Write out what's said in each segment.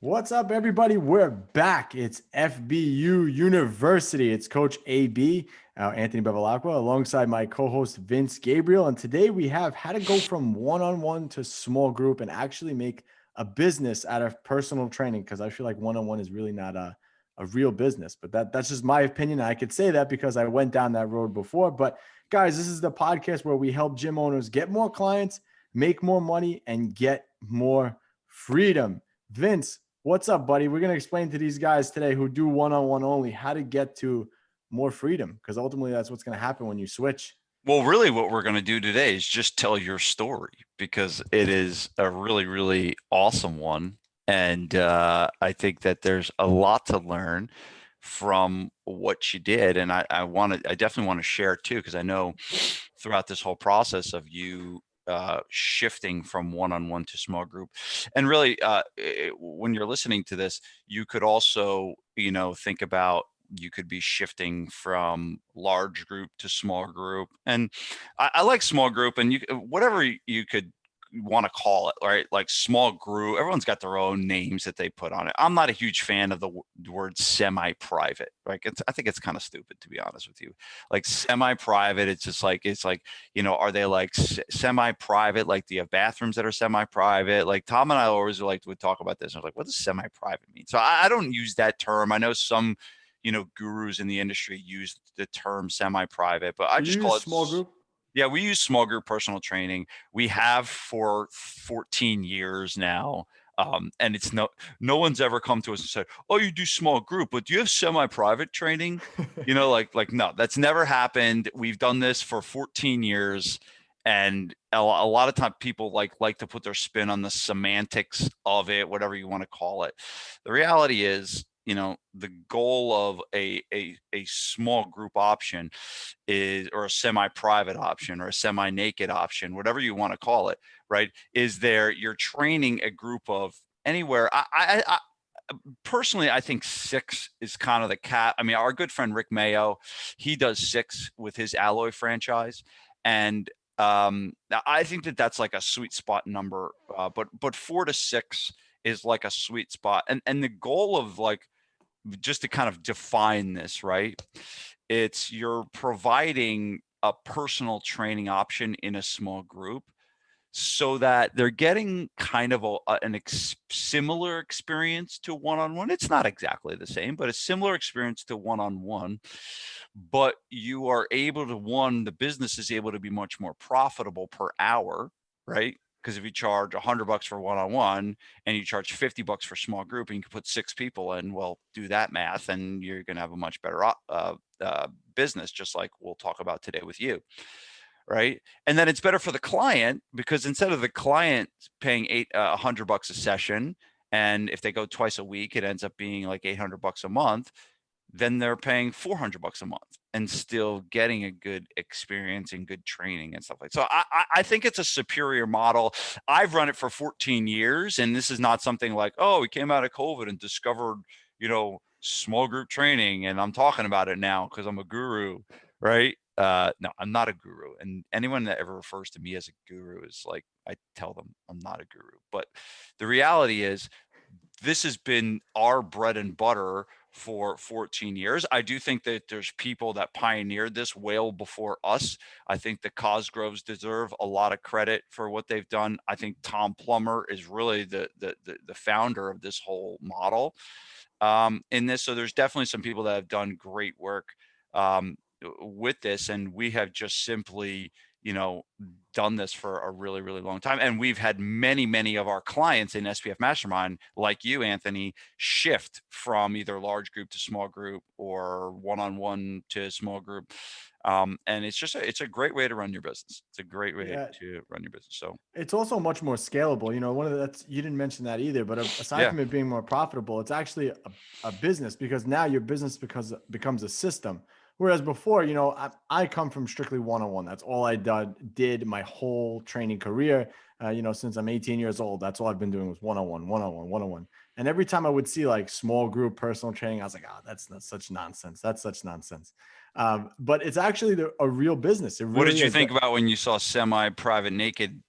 What's up, everybody? We're back. It's FBU University. It's Coach AB, Anthony Bevilacqua, alongside my co-host Vince Gabriel. And today we have how to go from one-on-one to small group and actually make a business out of personal training. Because I feel like one-on-one is really not a real business. But that's just my opinion. I could say that because I went down that road before. But guys, this is the podcast where we help gym owners get more clients, make more money, and get more freedom. Vince, what's up, buddy? We're going to explain to these guys today who do one-on-one only how to get to more freedom, because ultimately that's what's going to happen when you switch. Well, really what we're going to do today is just tell your story because it is a really, really awesome one. And I think that there's a lot to learn from what you did. And I definitely want to share too, because I know throughout this whole process of you shifting from one-on-one to small group, and really when you're listening to this, you could also, think about you could be shifting from large group to small group. And I like small group, and whatever you could want to call it, right? Like small group, everyone's got their own names that they put on it. I'm not a huge fan of the word semi-private. Like I think it's kind of stupid, to be honest with you. Like semi-private, it's like, are they like semi-private? Like, do you have bathrooms that are semi-private? Like Tom and I always would talk about this. I was like, what does semi-private mean? So I don't use that term. I know some gurus in the industry use the term semi-private, but I Do you just call use it. small group? Yeah, we use small group personal training. We have for 14 years now. And it's no one's ever come to us and said, "Oh, you do small group, but do you have semi-private training?" No, that's never happened. We've done this for 14 years, and a lot of time people like to put their spin on the semantics of it, whatever you want to call it. The reality is, the goal of a small group option is, or a semi-private option, or a semi-naked option, whatever you want to call it, right? You're training a group of anywhere. I personally, I think 6 is kind of the cap. I mean, our good friend Rick Mayo, he does 6 with his Alloy franchise, and I think that that's like a sweet spot number. But 4 to 6 is like a sweet spot, and the goal of, like, just to kind of define this, right? It's you're providing a personal training option in a small group so that they're getting kind of similar experience to one-on-one. It's not exactly the same, but a similar experience to one-on-one. But you are able to, the business is able to be much more profitable per hour, right? Because if you charge $100 for one-on-one and you charge $50 for small group, and you can put 6 people in, well, do that math, and you're going to have a much better business, just like we'll talk about today with you, right? And then it's better for the client, because instead of the client paying $100 a session, and if they go twice a week, it ends up being like $800 a month. Then they're paying $400 a month and still getting a good experience and good training and stuff like that. So I think it's a superior model. I've run it for 14 years, and this is not something like, oh, we came out of COVID and discovered, small group training, and I'm talking about it now because I'm a guru, right? No, I'm not a guru. And anyone that ever refers to me as a guru is like, I tell them I'm not a guru. But the reality is, this has been our bread and butter for 14 years. I do think that there's people that pioneered this well before us. I think the Cosgroves deserve a lot of credit for what they've done. I think Tom Plummer is really the founder of this whole model in this. So there's definitely some people that have done great work with this, and we have just simply, done this for a really, really long time. And we've had many of our clients in SPF Mastermind, like you, Anthony, shift from either large group to small group, or one-on-one to small group. And it's a great way to run your business. It's a great way Yeah. to run your business. So It's also much more scalable. That's, you didn't mention that either, but aside yeah, from it being more profitable, it's actually a business, because now your business becomes a system. Whereas before, I come from strictly one-on-one. That's all I did my whole training career. Since I'm 18 years old, that's all I've been doing was one-on-one, one-on-one, one-on-one. And every time I would see like small group personal training, I was like, oh, that's such nonsense. That's such nonsense. But it's actually a real business. It what did really you is. think about when you saw semi-private naked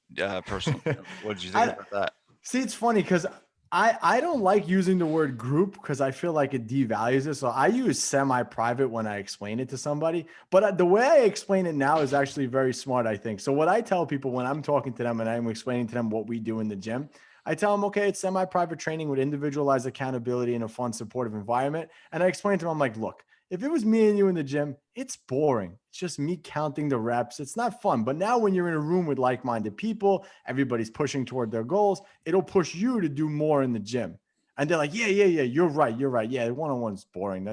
personal? What did you think I about that? see. It's funny because I don't like using the word group because I feel like it devalues it. So I use semi-private when I explain it to somebody. But the way I explain it now is actually very smart, I think. So what I tell people when I'm talking to them and I'm explaining to them what we do in the gym, I tell them, okay, it's semi-private training with individualized accountability in a fun, supportive environment. And I explain to them, I'm like, look, if it was me and you in the gym, it's boring. It's just me counting the reps. It's not fun. But now when you're in a room with like-minded people, everybody's pushing toward their goals, it'll push you to do more in the gym. And they're like, yeah, you're right. You're right. Yeah, one-on-one's boring.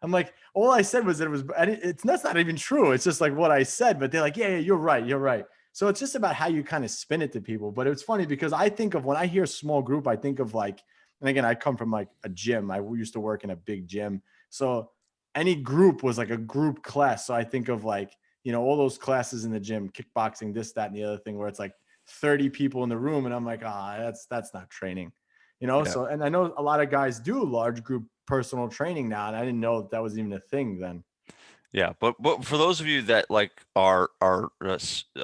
I'm like, all I said was that it was, and that's not even true. It's just like what I said, but they're like, yeah, you're right. You're right. So it's just about how you kind of spin it to people. But it's funny because I think of when I hear small group, I think of like, and again, I come from like a gym. I used to work in a big gym. So any group was like a group class. So I think of like, all those classes in the gym, kickboxing, this, that, and the other thing where it's like 30 people in the room. And I'm like, that's not training, Yeah. So, and I know a lot of guys do large group personal training now. And I didn't know that was even a thing then. Yeah, but for those of you that like are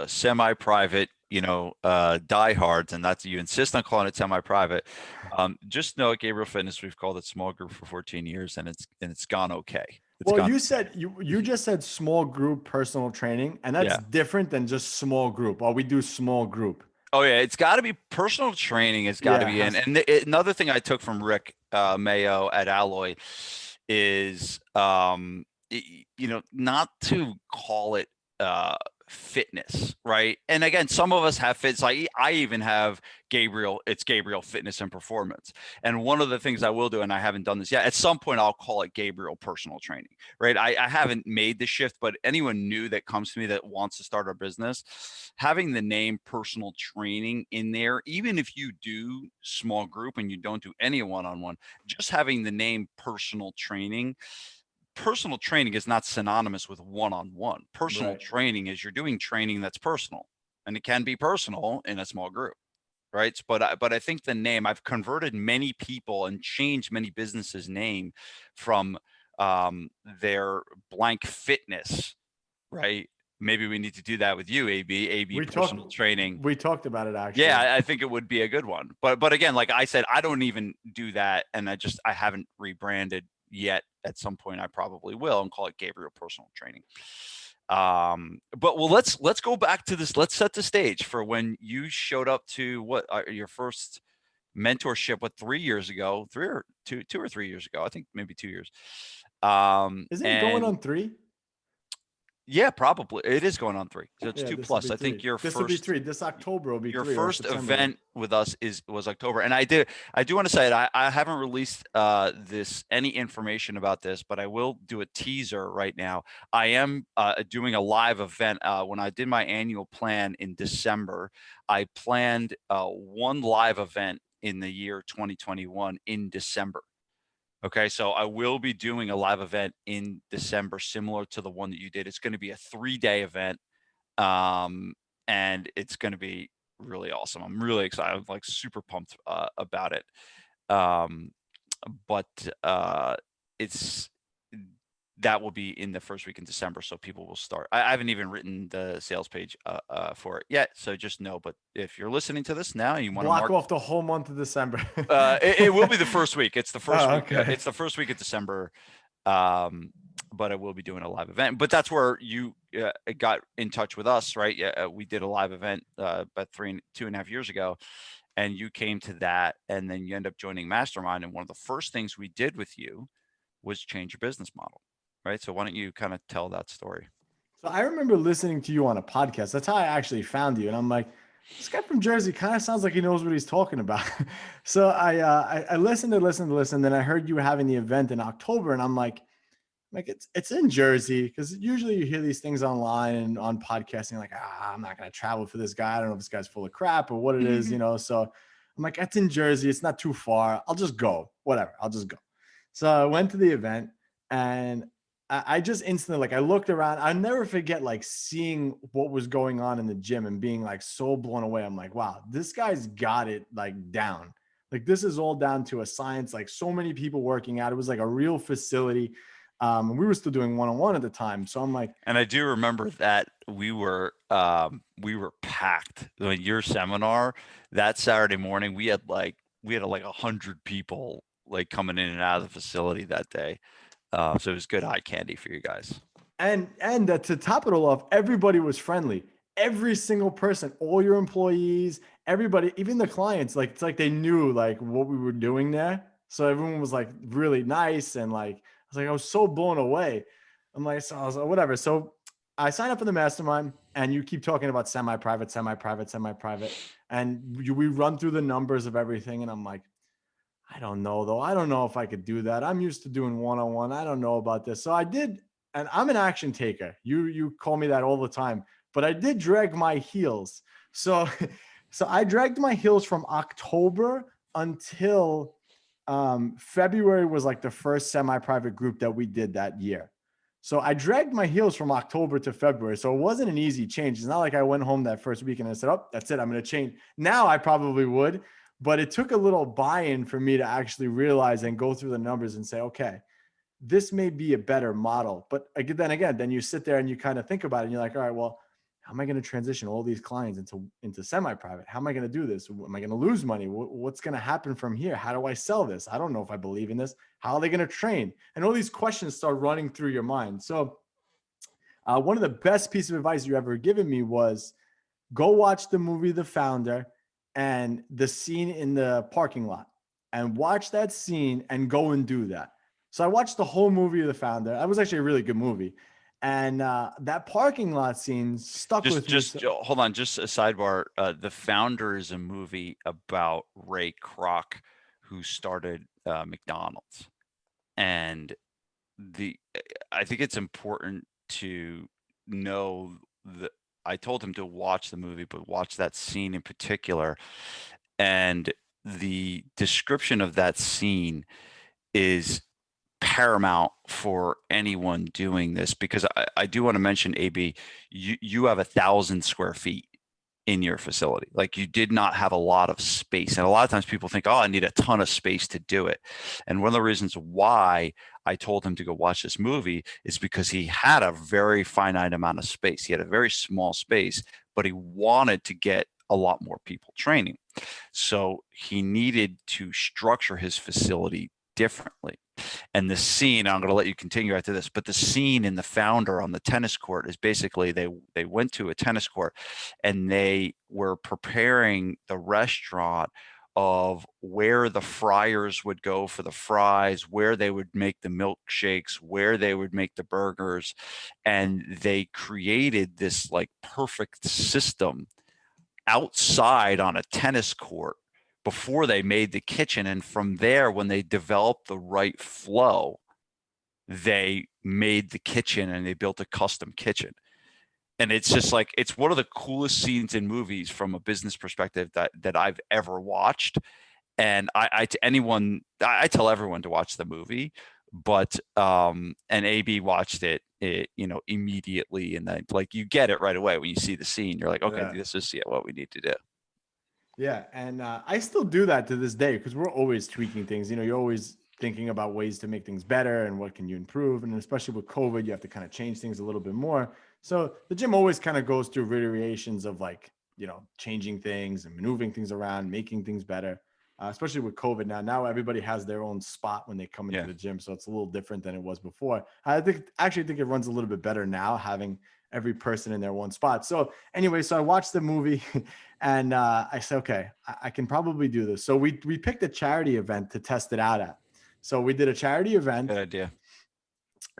semi-private, diehards, and that's you insist on calling it semi-private, just know at Gabriel Fitness we've called it small group for 14 years, and it's gone okay. It's Well, gone you okay. said you just said small group personal training, and that's Yeah. different than just small group. Or we do small group. Oh yeah, it's got to be personal training. Has got to Yeah, it be in. has. And another thing I took from Rick Mayo at Alloy is, not to call it fitness, right? And again, some of us have fits. Like I even have Gabriel. It's Gabriel Fitness and Performance. And one of the things I will do, and I haven't done this yet, at some point I'll call it Gabriel Personal Training, right? I haven't made the shift, but anyone new that comes to me that wants to start a business, having the name Personal Training in there, even if you do small group and you don't do any one-on-one, just having the name Personal training is not synonymous with one-on-one. Personal Right. training is you're doing training that's personal, and it can be personal in a small group, right? But I think the name, I've converted many people and changed many businesses' name from their blank fitness, right? Maybe we need to do that with you, AB We Personal talked Training. we talked about it Yeah, actually. I think it would be a good one. But again, like I said, I don't even do that, and I haven't rebranded yet. At some point, I probably will and call it Gabriel Personal Training. But well, let's go back to this. Let's set the stage for when you showed up to what your first mentorship. What, 3 years ago? 2 or 3 years ago? I think maybe 2 years. Isn't it going And on 3? yeah, probably it is going on 3. So it's Yeah, two this will plus. be I think 3. This will be 3. This October will be your 3 or first September will be. event with us was October, and I do want to say that I haven't released any information about this, but I will do a teaser right now. I am doing a live event. When I did my annual plan in December, I planned one live event in the year 2021 in December. Okay, so I will be doing a live event in December, similar to the one that you did. It's going to be a 3-day event, um, and it's going to be really awesome. I'm really excited. I'm like super pumped about it. Um, but it's that will be in the first week in December, so people will start. I haven't even written the sales page for it yet, so just know. But if you're listening to this now, and you want to Block mark, off the whole month of December. it will be the first week. It's the first Oh, week. okay. It's the first week of December. Um, but I will be doing a live event. But that's where you got in touch with us, right? Yeah, we did a live event about 2.5 years ago, and you came to that, and then you end up joining Mastermind. And one of the first things we did with you was change your business model, right? So why don't you kind of tell that story? So I remember listening to you on a podcast. That's how I actually found you. And I'm like, this guy from Jersey kind of sounds like he knows what he's talking about. So I listened and listened and listened. Then I heard you were having the event in October, and I'm like it's in Jersey, because usually you hear these things online and on podcasting, like, I'm not gonna travel for this guy. I don't know if this guy's full of crap or what it is. So I'm like, it's in Jersey. It's not too far. I'll just go. Whatever. I'll just go. So I went to the event, and I just instantly, like, I looked around. I never forget, like, seeing what was going on in the gym and being like so blown away. I'm like, wow, this guy's got it like down. Like, this is all down to a science. Like, so many people working out. It was like a real facility. And we were still doing one-on-one at the time. So I'm like, And I do remember that we were packed. Your seminar that Saturday morning, we had like we had like 100 people like coming in and out of the facility that day. So it was good eye candy for you guys. And to top it all off, everybody was friendly. Every single person, all your employees, everybody, even the clients, like it's like they knew like what we were doing there. So everyone was like really nice and like I was so blown away. I'm like, so I was like, whatever. So I signed up for the mastermind, and you keep talking about semi-private, semi-private, semi-private, and we run through the numbers of everything, and I'm like, I don't know though. I don't know if I could do that. I'm used to doing one-on-one. I don't know about this. So I did, and I'm an action taker. You call me that all the time, but I did drag my heels. So so I dragged my heels from October until February was like the first semi-private group that we did that year. So I dragged my heels from October to February. So it wasn't an easy change. It's not like I went home that first week and I said, oh, that's it. I'm going to change. Now I probably would, but it took a little buy-in for me to actually realize and go through the numbers and say, okay, this may be a better model. But then you sit there and you kind of think about it and you're like, all right, well, how am I going to transition all these clients into semi-private? How am I going to do this? Am I going to lose money? What's going to happen from here? How do I sell this? I don't know if I believe in this. How are they going to train? And all these questions start running through your mind. So one of the best pieces of advice you ever given me was go watch the movie The Founder and the scene in the parking lot, and watch that scene and go and do that. So I watched the whole movie of The Founder. That was actually a really good movie. And that parking lot scene stuck with me. Hold on, just a sidebar. The Founder is a movie about Ray Kroc, who started McDonald's, and I think it's important to know that I told him to watch the movie, but watch that scene in particular, and the description of that scene is paramount for anyone doing this, because I do want to mention, AB, you have 1,000 square feet in your facility. Like, you did not have a lot of space. And a lot of times people think, oh, I need a ton of space to do it. And one of the reasons why I told him to go watch this movie is because he had a very finite amount of space. He had a very small space, but he wanted to get a lot more people training. So he needed to structure his facility differently. And the scene, I'm going to let you continue after this, but the scene in The Founder on the tennis court is basically they went to a tennis court and they were preparing the restaurant of where the fryers would go for the fries, where they would make the milkshakes, where they would make the burgers. And they created this like perfect system outside on a tennis court before they made the kitchen. And from there, when they developed the right flow, they made the kitchen and they built a custom kitchen. And it's just like, it's one of the coolest scenes in movies from a business perspective that I've ever watched. And I tell everyone to watch the movie, but and AB watched it, immediately, and then like you get it right away when you see the scene. You're like, okay, Yeah. this is what we need to do. Yeah, and I still do that to this day because we're always tweaking things. You're always thinking about ways to make things better and what can you improve. And especially with COVID, you have to kind of change things a little bit more. So the gym always kind of goes through variations of like, changing things and maneuvering things around, making things better. Especially with COVID now. Now everybody has their own spot when they come into the gym, so it's a little different than it was before. I actually think it runs a little bit better now, having every person in their one spot. So anyway, so I watched the movie and I said, okay, I can probably do this. So we picked a charity event to test it out at. So we did a charity event. Good idea.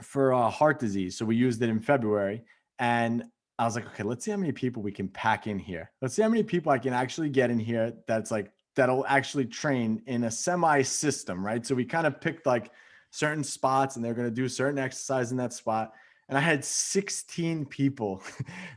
For heart disease. So we used it in February, and I was like, okay, let's see how many people we can pack in here. Let's see how many people I can actually get in here that'll actually train in a semi system, right? So we kind of picked like certain spots, and they're going to do certain exercise in that spot. And I had 16 people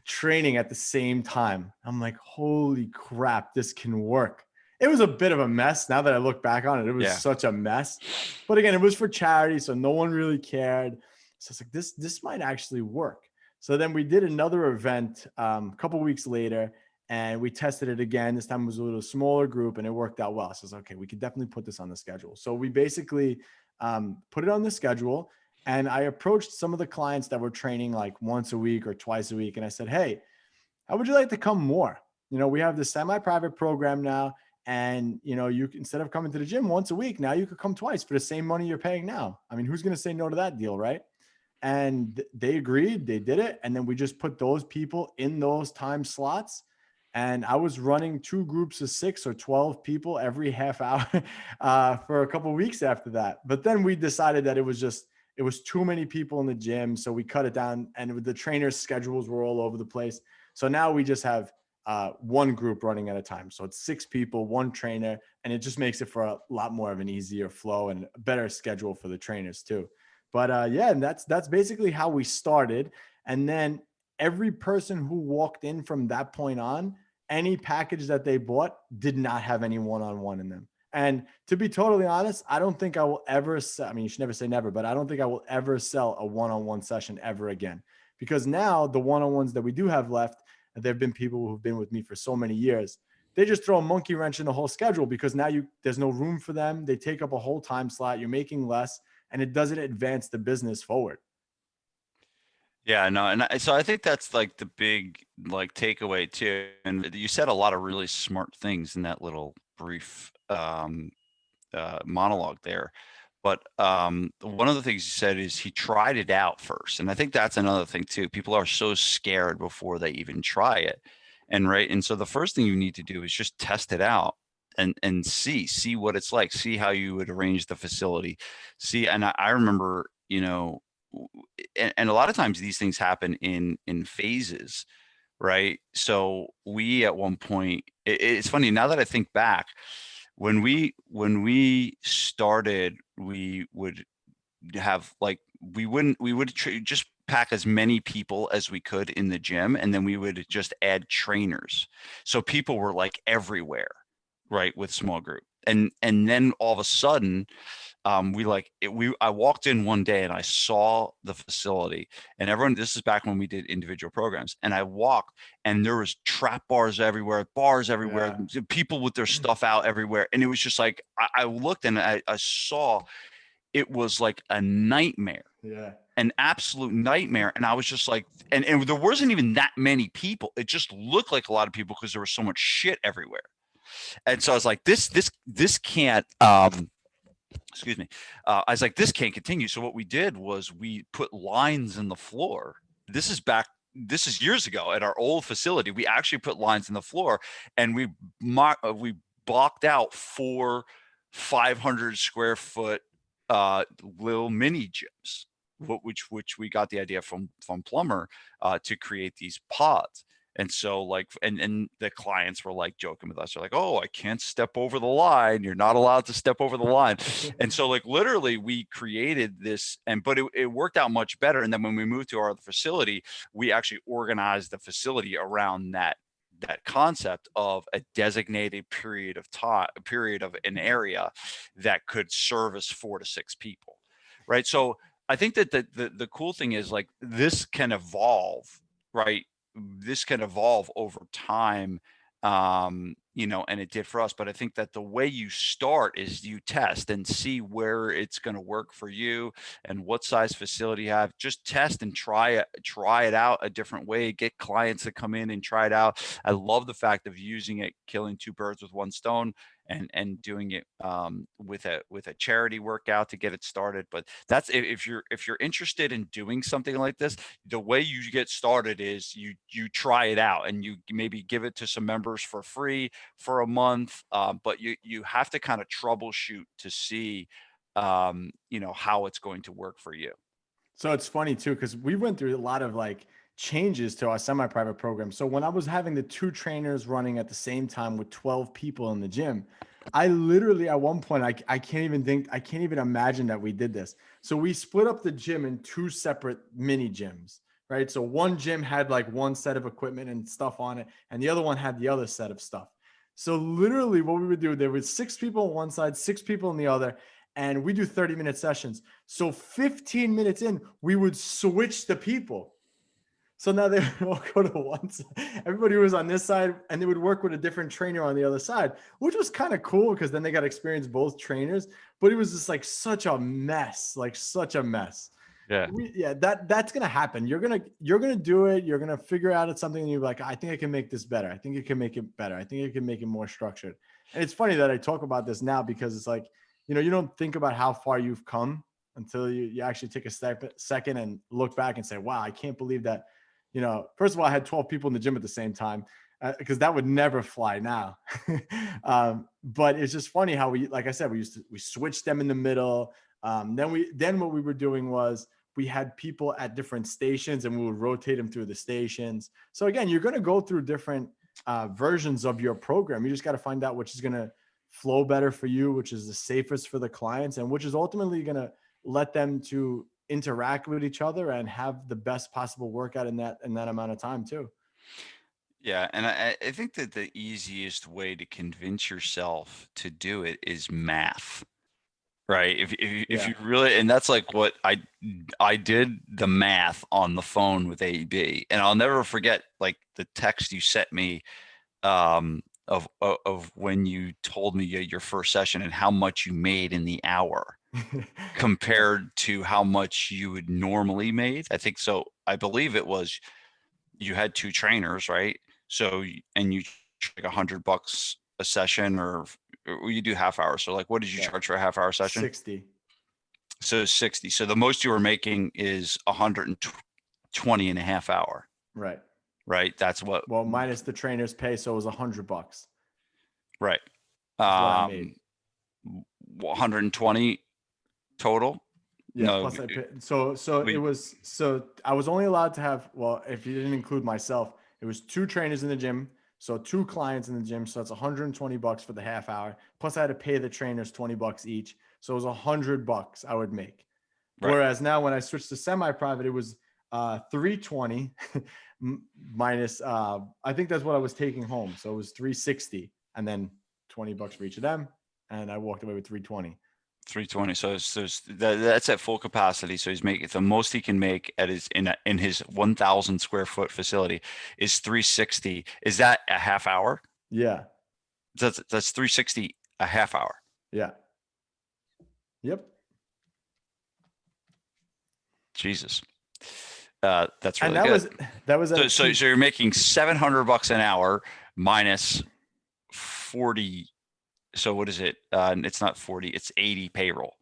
training at the same time. I'm like, holy crap, this can work. It was a bit of a mess. Now that I look back on it, it was such a mess. But again, it was for charity, so no one really cared. So it's like, this might actually work. So then we did another event a couple weeks later, and we tested it again. This time it was a little smaller group, and it worked out well. So it's okay, we could definitely put this on the schedule. So we basically put it on the schedule, and I approached some of the clients that were training like once a week or twice a week, and I said, hey, how would you like to come more? We have the semi-private program now, And, you instead of coming to the gym once a week, now you could come twice for the same money you're paying now. I mean, who's going to say no to that deal, right? And they agreed, they did it. And then we just put those people in those time slots. And I was running 2 groups of 6 or 12 people every half hour for a couple of weeks after that. But then we decided that it was too many people in the gym. So we cut it down, and the trainers' schedules were all over the place. So now we just have one group running at a time. So it's 6 people, 1 trainer, and it just makes it for a lot more of an easier flow and a better schedule for the trainers too. But yeah, and that's basically how we started. And then every person who walked in from that point on, any package that they bought did not have any one-on-one in them. And to be totally honest, I don't think I will ever sell. I mean, you should never say never, but I don't think I will ever sell a one-on-one session ever again, because now the one-on-ones that we do have left, there have been people who've been with me for so many years. They just throw a monkey wrench in the whole schedule, because now there's no room for them. They take up a whole time slot. You're making less, and it doesn't advance the business forward. Yeah, no, and so I think that's like the big like takeaway too. And you said a lot of really smart things in that little brief monologue there. But one of the things he said is he tried it out first, and I think that's another thing too. People are so scared before they even try it, and so the first thing you need to do is just test it out and see what it's like, see how you would arrange the facility, see. And I remember, and a lot of times these things happen in phases, right? So we at one point, it's funny now that I think back, when we started, we would have like we would just pack as many people as we could in the gym, and then we would just add trainers, so people were like everywhere, right, with small group. And then all of a sudden, I walked in one day and I saw the facility, and everyone, this is back when we did individual programs, and I walked and there was trap bars everywhere, people with their stuff out everywhere. And it was just like, I looked and I saw it was like a nightmare, an absolute nightmare. And I was just like, and there wasn't even that many people. It just looked like a lot of people because there was so much shit everywhere. And so I was like, this can't, excuse me. I was like, this can't continue. So what we did was we put lines in the floor. This is years ago at our old facility. We actually put lines in the floor, and we blocked out 4 500 square foot little mini gyms, which we got the idea from Plumber to create these pods. And so like, and the clients were like joking with us. They're like, oh, I can't step over the line. You're not allowed to step over the line. And so like literally we created this, but it worked out much better. And then when we moved to our other facility, we actually organized the facility around that concept of a designated period of an area that could service 4 to 6 people. Right. So I think that the cool thing is like this can evolve, right? This can evolve over time, and it did for us. But I think that the way you start is you test and see where it's going to work for you and what size facility you have. Just test and try it out a different way. Get clients to come in and try it out. I love the fact of using it, killing 2 birds with 1 stone, and doing it with a charity workout to get it started. But that's, if you're interested in doing something like this, the way you get started is you try it out, and you maybe give it to some members for free for a month, but you have to kind of troubleshoot to see how it's going to work for you. So it's funny too, because we went through a lot of like changes to our semi-private program. So when I was having the 2 trainers running at the same time with 12 people in the gym, I literally at one point, I can't even imagine that we did this. So we split up the gym in 2 separate mini gyms, right? So one gym had like one set of equipment and stuff on it, and the other one had the other set of stuff. So literally what we would do, there was 6 people on one side, 6 people on the other, and we do 30-minute sessions. So 15 minutes in, we would switch the people. So now they would all go to one side. Everybody was on this side, and they would work with a different trainer on the other side, which was kind of cool because then they got to experience both trainers. But it was just like such a mess, Yeah. That's gonna happen. You're gonna do it. You're gonna figure out it's something, and you're like, I think I can make this better. I think it can make it better. I think it can make it more structured. And it's funny that I talk about this now because it's like, you don't think about how far you've come until you actually take a second and look back and say, wow, I can't believe that, first of all, I had 12 people in the gym at the same time because that would never fly now. But it's just funny how like I said, we switched them in the middle. Then what we were doing was we had people at different stations and we would rotate them through the stations. So again, you're going to go through different versions of your program. You just got to find out which is going to flow better for you, which is the safest for the clients, and which is ultimately going to let them to interact with each other and have the best possible workout in that amount of time too. Yeah, and I think that the easiest way to convince yourself to do it is math, right? If Yeah. you really, and that's like what I did the math on the phone with AB, and I'll never forget like the text you sent me of when you told me your first session and how much you made in the hour compared to how much you would normally made. I think so. I believe it was you had 2 trainers, right? So, and you like $100 a session, or you do half hour. So like, what did you charge for a half hour session? 60. So 60. So the most you were making is 120 and a half hour. Right. Right. That's what, Well, minus the trainer's pay. So it was $100. right. That's what I made. 120 total. Yeah. No, Plus I paid. So I was only allowed to have, well, if you didn't include myself, it was 2 trainers in the gym. So 2 clients in the gym. So that's $120 for the half hour. Plus I had to pay the trainers $20 each. So it was $100 I would make. right. Whereas now when I switched to semi-private, it was $320 minus, I think that's what I was taking home. So it was $360 and then $20 for each of them. And I walked away with $320. 320. So that's at full capacity. So he's making the most he can make at his in his 1,000 square foot facility is 360. Is that a half hour? Yeah. That's 360 a half hour. Yeah. Yep. Jesus. That's really and good. That was so you're making $700 an hour minus 40. So what is it? It's not 40, it's 80 payroll.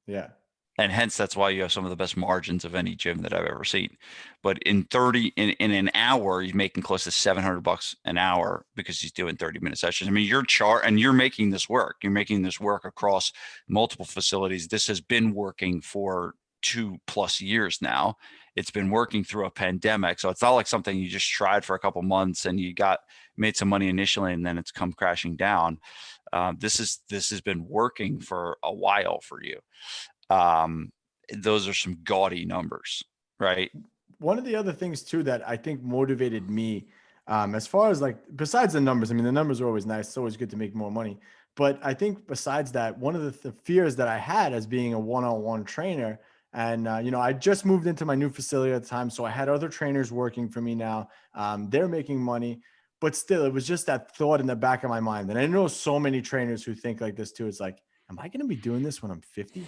Yeah. And hence that's why you have some of the best margins of any gym that I've ever seen. But in an hour, he's making close to $700 an hour because he's doing 30-minute sessions. I mean, you're making this work. You're making this work across multiple facilities. This has been working for 2+ years now. It's been working through a pandemic. So it's not like something you just tried for a couple months and you made some money initially and then it's come crashing down. This has been working for a while for you. Those are some gaudy numbers, right? One of the other things too that I think motivated me, as far as like, besides the numbers, I mean, the numbers are always nice. It's always good to make more money. But I think besides that, one of the fears that I had as being a one-on-one trainer, and I just moved into my new facility at the time, so I had other trainers working for me now. They're making money, but still, it was just that thought in the back of my mind. And I know so many trainers who think like this too. It's like, am I going to be doing this when I'm 50?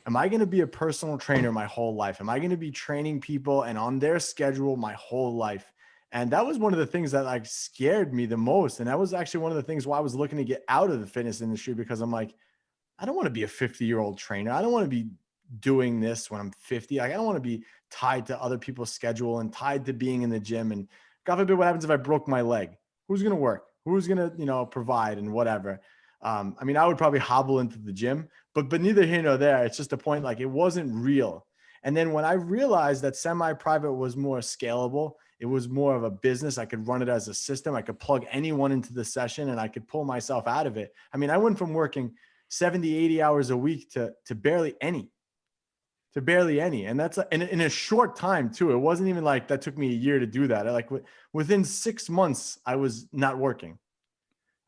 Am I going to be a personal trainer my whole life? Am I going to be training people and on their schedule my whole life? And that was one of the things that like scared me the most. And that was actually one of the things why I was looking to get out of the fitness industry, because I'm like, I don't want to be a 50-year-old trainer. I don't want to be doing this when I'm 50. Like, I don't want to be tied to other people's schedule and tied to being in the gym. And God forbid, what happens if I broke my leg? Who's going to work? Who's going to, provide and whatever? I mean, I would probably hobble into the gym, but neither here nor there. It's just a point, like, it wasn't real. And then when I realized that semi-private was more scalable, it was more of a business. I could run it as a system. I could plug anyone into the session and I could pull myself out of it. I mean, I went from working 70, 80 hours a week to barely any. And that's in a short time too. It wasn't even like that took me a year to do that. Within 6 months, I was not working.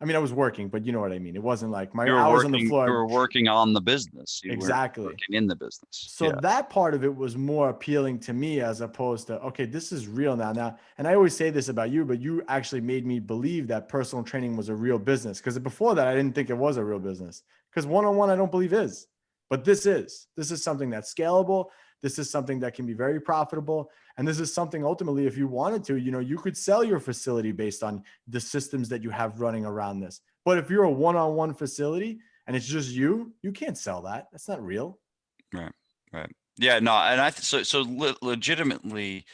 I mean, I was working, but you know what I mean? It wasn't like my hours on the floor. You were working on the business. You exactly. weren't working in the business. So that part of it was more appealing to me as opposed to, okay, this is real now. And I always say this about you, but you actually made me believe that personal training was a real business. Because before that, I didn't think it was a real business. Because one-on-one, I don't believe is. But this is something that's scalable. This is something that can be very profitable. And this is something ultimately, if you wanted to, you could sell your facility based on the systems that you have running around this. But if you're a one-on-one facility and it's just you can't sell that. That's not real. Right. Right. Yeah. No. And legitimately,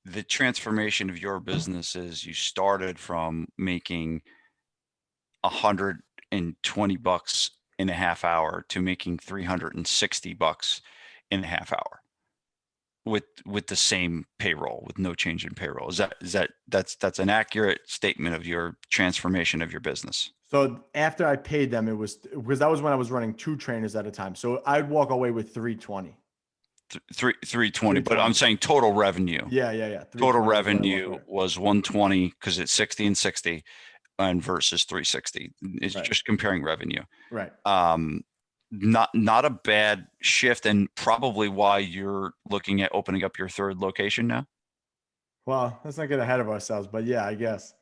the transformation of your business is you started from making $120 in a half hour to making $360 in a half hour with the same payroll, with no change in payroll. That's an accurate statement of your transformation of your business? So after I paid them, it was because that was when I was running 2 trainers at a time. So I'd walk away with 320. 320, but I'm 320. saying total revenue. Yeah. Total 320 was what I walked revenue away. was 120 because it's 60 and 60 and versus 360. It's Right. just comparing revenue. Right. Um, not a bad shift, and probably why you're looking at opening up your third location now. Well, let's not get ahead of ourselves, but yeah, I guess.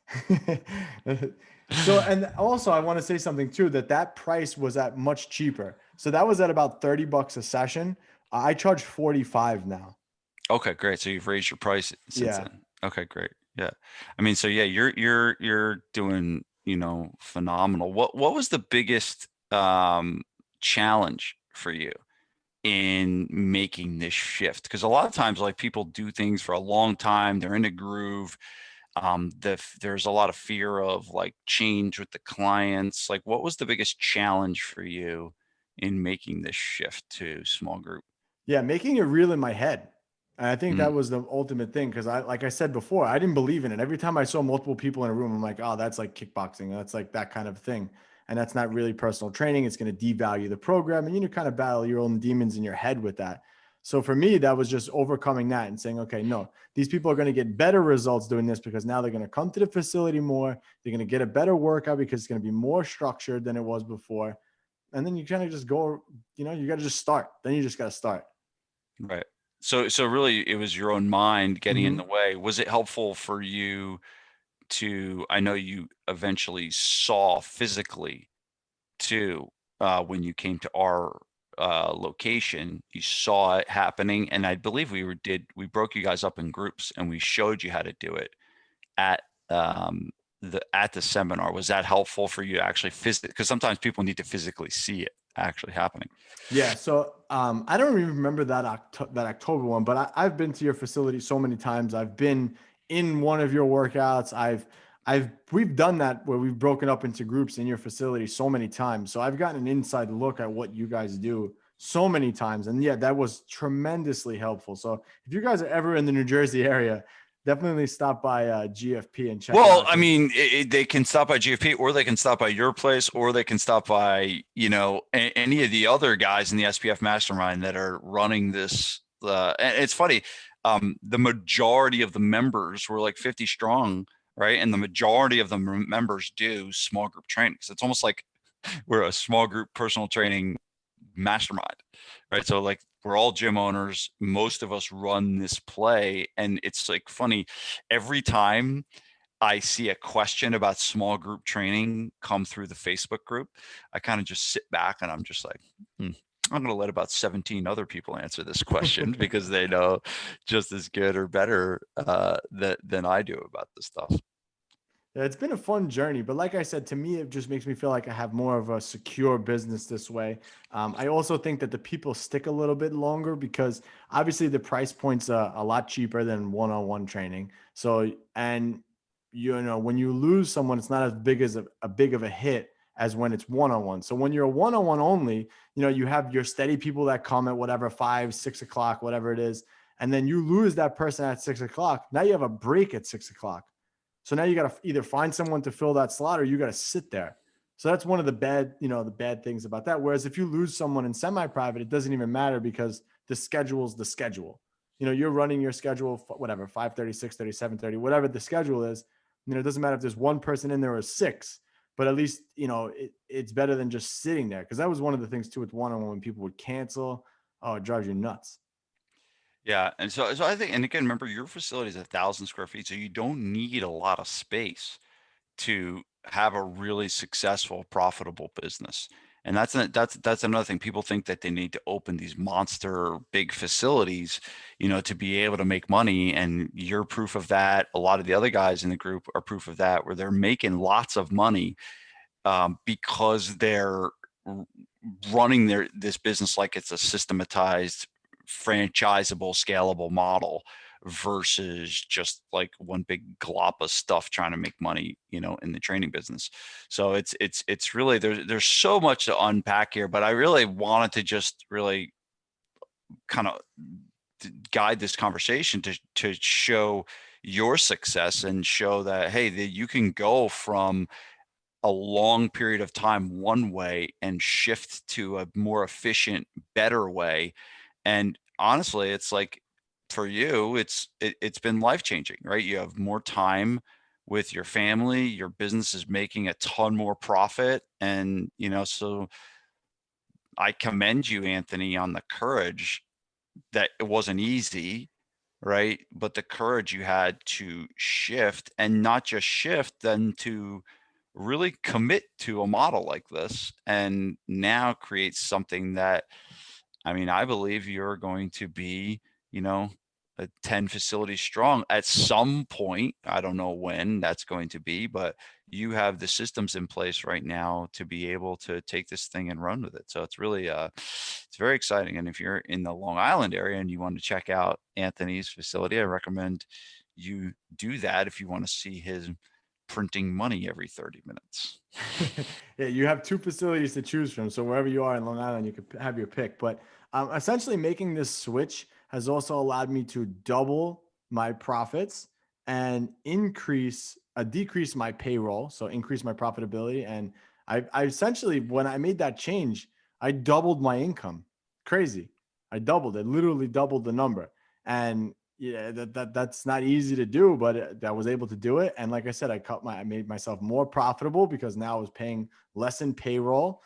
So, and also I want to say something too, that price was at much cheaper. So that was at about $30 a session. I charge 45 now. Okay, great. So you've raised your price since Yeah. then. Okay, great. Yeah. I mean, so yeah, you're doing, phenomenal. What was the biggest challenge for you in making this shift? Because a lot of times, like, people do things for a long time, they're in a groove. There's a lot of fear of like change with the clients. Like, what was the biggest challenge for you in making this shift to small group? Yeah, making it real in my head. And I think that Mm, was the ultimate thing because like I said before, I didn't believe in it. Every time I saw multiple people in a room, I'm like, oh, that's like kickboxing. That's like that kind of thing. And that's not really personal training. It's going to devalue the program. And you kind of battle your own demons in your head with that. So for me, that was just overcoming that and saying, okay, no, these people are going to get better results doing this because now they're going to come to the facility more. They're going to get a better workout because it's going to be more structured than it was before. And then you kind of just go, you got to just start. Then you just got to start. right. So really, it was your own mind getting in the Mhm. way. Was it helpful for you to? I know you eventually saw physically too, when you came to our location. You saw it happening, and I believe we broke you guys up in groups and we showed you how to do it at um, the seminar. Was that helpful for you to actually physically? Because sometimes people need to physically see it actually happening. Yeah, so I don't even remember that October one, but I've been to your facility so many times. I've been in one of your workouts. We've done that where we've broken up into groups in your facility so many times. So I've gotten an inside look at what you guys do so many times, and yeah, that was tremendously helpful. So if you guys are ever in the New Jersey area, definitely stop by GFP and check it Well, out. I 'Cause mean, they can stop by GFP, or they can stop by your place, or they can stop by, any of the other guys in the SPF mastermind that are running this. And it's funny, the majority of the members were like 50 strong, right? And the majority of the members do small group trainings. It's almost like we're a small group personal training mastermind, right? So like, we're all gym owners. Most of us run this play, and it's like funny every time I see a question about small group training come through the Facebook group, I kind of just sit back and I'm just like, I'm going to let about 17 other people answer this question because they know just as good or better than I do about this stuff. Yeah, it's been a fun journey, but like I said, to me, it just makes me feel like I have more of a secure business this way. I also think that the people stick a little bit longer because obviously the price point's a lot cheaper than one-on-one training. So, and when you lose someone, it's not as big as a big of a hit as when it's one-on-one. So when you're a one-on-one only, you have your steady people that come at whatever 5, 6 o'clock, whatever it is, and then you lose that person at 6 o'clock. Now you have a break at 6 o'clock. So now you got to either find someone to fill that slot or you got to sit there. So that's one of the bad things about that. Whereas if you lose someone in semi-private, it doesn't even matter because the schedule's the schedule. You're running your schedule, whatever, 5:30, 6:30, 7:30, whatever the schedule is. It doesn't matter if there's one person in there or six, but at least, it's better than just sitting there. Cause that was one of the things too with one-on-one when people would cancel. Oh, it drives you nuts. Yeah, and so I think, and again, remember, your facility is 1,000 square feet, so you don't need a lot of space to have a really successful, profitable business. And that's another thing. People think that they need to open these monster big facilities, to be able to make money. And you're proof of that. A lot of the other guys in the group are proof of that, where they're making lots of money because they're running this business like it's a systematized, franchisable, scalable model versus just like one big glop of stuff trying to make money, in the training business. So it's really, there's so much to unpack here, but I really wanted to just really kind of guide this conversation to show your success and show that, hey, that you can go from a long period of time one way and shift to a more efficient, better way. And honestly, it's like, for you, it's been life-changing, right? You have more time with your family, your business is making a ton more profit. And, so I commend you, Anthony, on the courage that it wasn't easy, right? But the courage you had to shift, and not just shift, then to really commit to a model like this and now create something that, I mean, I believe you're going to be, a 10 facilities strong at some point. I don't know when that's going to be, but you have the systems in place right now to be able to take this thing and run with it. So it's really, it's very exciting. And if you're in the Long Island area and you want to check out Anthony's facility, I recommend you do that if you want to see his printing money every 30 minutes. Yeah, you have two facilities to choose from. So wherever you are in Long Island, you could have your pick. But essentially, making this switch has also allowed me to double my profits and decrease my payroll. So increase my profitability. And I essentially, when I made that change, I doubled my income. Crazy. I doubled it, literally doubled the number. And yeah, that's not easy to do, but I was able to do it. And like I said, I made myself more profitable because now I was paying less in payroll.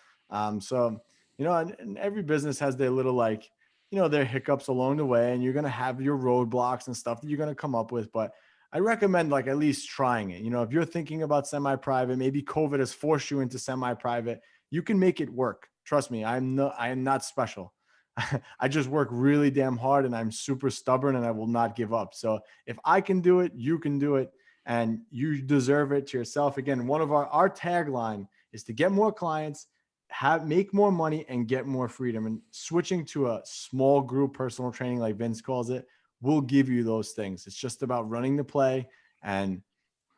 So, and every business has their little, like, their hiccups along the way, and you're going to have your roadblocks and stuff that you're going to come up with. But I recommend, like, at least trying it. If you're thinking about semi-private, maybe COVID has forced you into semi-private, you can make it work. Trust me. I am not special. I just work really damn hard, and I'm super stubborn, and I will not give up. So if I can do it, you can do it, and you deserve it to yourself. Again, one of our tagline is to get more clients, make more money, and get more freedom. And switching to a small group personal training, like Vince calls it, will give you those things. It's just about running the play and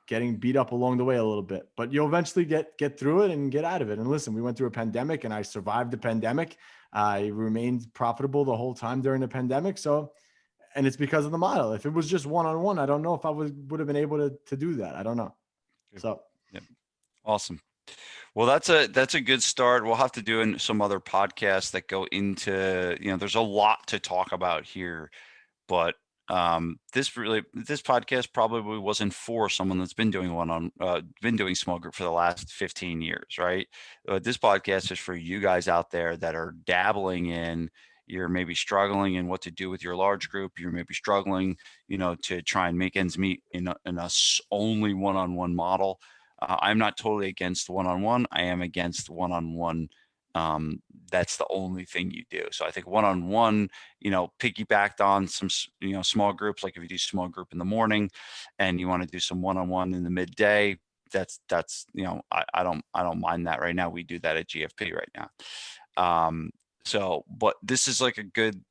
getting beat up along the way a little bit, but you'll eventually get through it and get out of it. And listen, we went through a pandemic, and I survived the pandemic. I remained profitable the whole time during the pandemic. So, and it's because of the model. If it was just one-on-one, I don't know if I would have been able to do that. I don't know. So, yeah. Awesome. Well, that's a good start. We'll have to do some other podcasts that go into, there's a lot to talk about here, but this podcast probably wasn't for someone that's been doing been doing small group for the last 15 years, right? This podcast is for you guys out there that are dabbling in. You're maybe struggling in what to do with your large group. You're maybe struggling, to try and make ends meet in a only one-on-one model. I'm not totally against one-on-one. I am against one-on-one. That's the only thing you do. So I think one-on-one, piggybacked on some, small groups. Like if you do small group in the morning and you want to do some one-on-one in the midday, that's, I don't mind that right now. We do that at GFP right now. So, but this is like a good,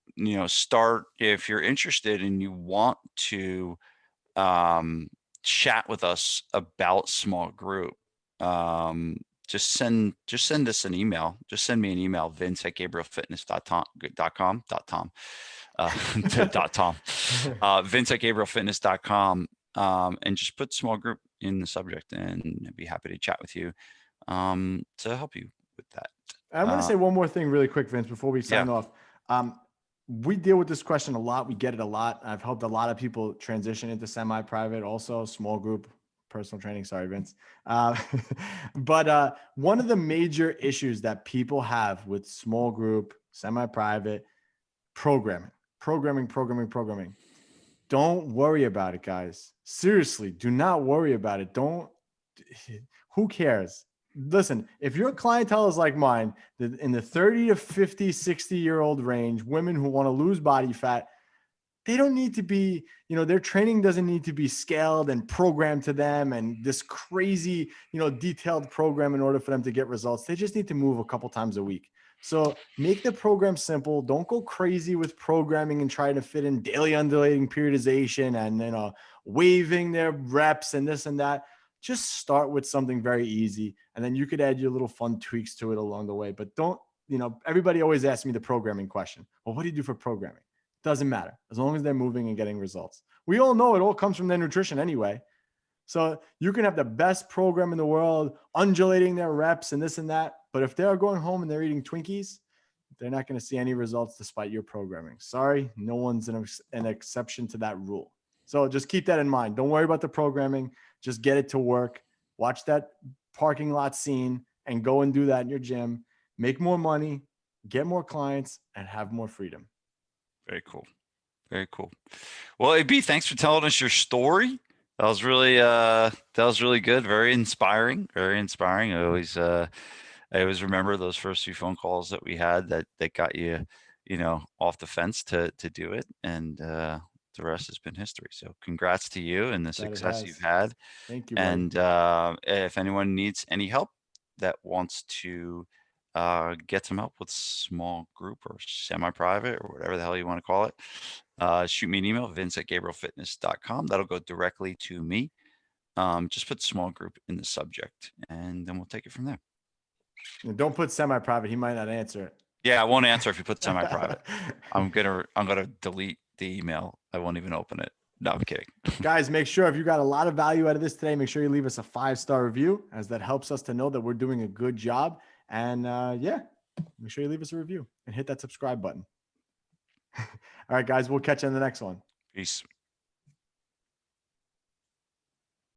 start if you're interested and you want to, chat with us about small group. Just send us an email. Just send me an email, vince@gabrielfitness.com. Vince@gabrielfitness.com. And just put small group in the subject, and I'd be happy to chat with you to help you with that. I'm going to say one more thing really quick, Vince, before we sign off. We deal with this question a lot. We get it a lot. I've helped a lot of people transition into semi-private, also small group personal training. Sorry, Vince. But one of the major issues that people have with small group, semi-private, programming. Don't worry about it, guys. Seriously, do not worry about it. Who cares? Listen, if your clientele is like mine, in the 30 to 50, 60-year-old range, women who want to lose body fat, they don't need to be, their training doesn't need to be scaled and programmed to them and this crazy, detailed program in order for them to get results. They just need to move a couple times a week. So make the program simple. Don't go crazy with programming and try to fit in daily undulating periodization and, waiving their reps and this and that. Just start with something very easy. And then you could add your little fun tweaks to it along the way. But don't, everybody always asks me the programming question. Well, what do you do for programming? Doesn't matter as long as they're moving and getting results. We all know it all comes from their nutrition anyway. So you can have the best program in the world, undulating their reps and this and that. But if they're going home and they're eating Twinkies, they're not going to see any results despite your programming. Sorry, no one's an exception to that rule. So just keep that in mind. Don't worry about the programming. Just get it to work. Watch that parking lot scene and go and do that in your gym. Make more money, get more clients, and have more freedom. Very cool. Very cool. Well, AB, thanks for telling us your story. That was really good. Very inspiring. Very inspiring. I always remember those first few phone calls that we had that got you, off the fence to do it. And the rest has been history. So congrats to you and the success you've had. Thank you, buddy. And if anyone needs any help that wants to get some help with small group or semi-private or whatever the hell you want to call it, shoot me an email, vince@gabrielfitness.com. That'll go directly to me. Just put small group in the subject and then we'll take it from there. And don't put semi-private. He might not answer it. Yeah, I won't answer if you put semi-private. I'm gonna delete the email. I won't even open it. No, I'm kidding. Guys, make sure if you got a lot of value out of this today, make sure you leave us a 5-star review, as that helps us to know that we're doing a good job. And make sure you leave us a review and hit that subscribe button. All right, guys, we'll catch you in the next one. Peace.